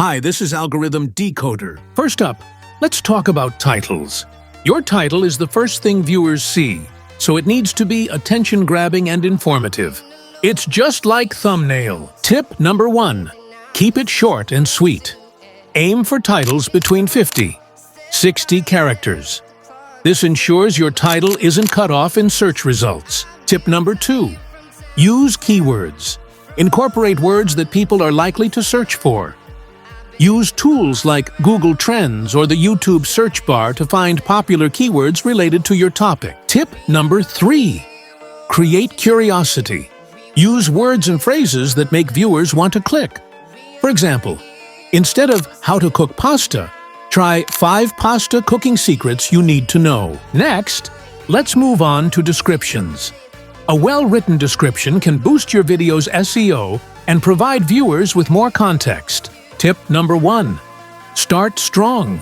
Hi, this is Algorithm Decoder. First up, let's talk about titles. Your title is the first thing viewers see, so it needs to be attention-grabbing and informative. It's just like thumbnail. Tip number 1. Keep it short and sweet. Aim for titles between 50-60 characters. This ensures your title isn't cut off in search results. Tip number 2. Use keywords. Incorporate words that people are likely to search for. Use tools like Google Trends or the YouTube search bar to find popular keywords related to your topic. Tip number 3. Create curiosity. Use words and phrases that make viewers want to click. For example, instead of how to cook pasta, try 5 pasta cooking secrets you need to know. Next, let's move on to descriptions. A well-written description can boost your video's SEO and provide viewers with more context. Tip number 1. Start strong.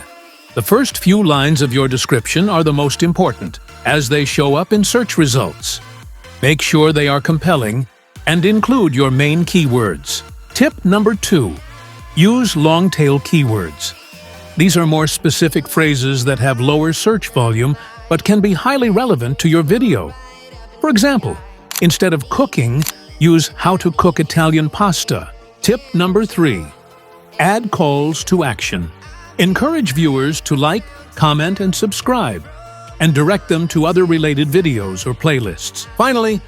The first few lines of your description are the most important, as they show up in search results. Make sure they are compelling and include your main keywords. Tip number 2. Use long-tail keywords. These are more specific phrases that have lower search volume but can be highly relevant to your video. For example, instead of cooking, use how to cook Italian pasta. Tip number 3. Add calls to action. Encourage viewers to like, comment, and subscribe, and direct them to other related videos or playlists. Finally,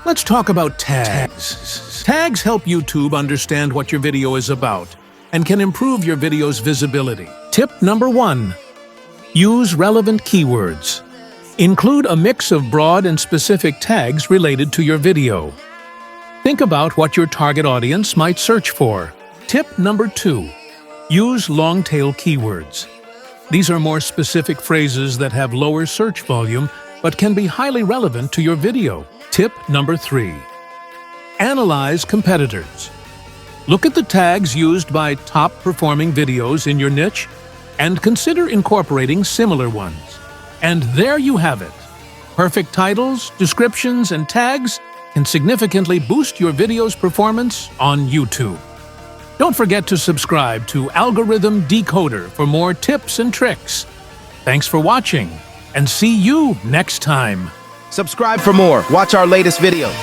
let's talk about tags. Tags help YouTube understand what your video is about and can improve your video's visibility. Tip number 1. Use relevant keywords. Include a mix of broad and specific tags related to your video. Think about what your target audience might search for. Tip number 2. Use long-tail keywords. These are more specific phrases that have lower search volume but can be highly relevant to your video. Tip number 3. Analyze competitors. Look at the tags used by top-performing videos in your niche and consider incorporating similar ones. And there you have it. Perfect titles, descriptions, and tags can significantly boost your video's performance on YouTube. Don't forget to subscribe to Algorithm Decoder for more tips and tricks. Thanks for watching, and see you next time. Subscribe for more. Watch our latest videos.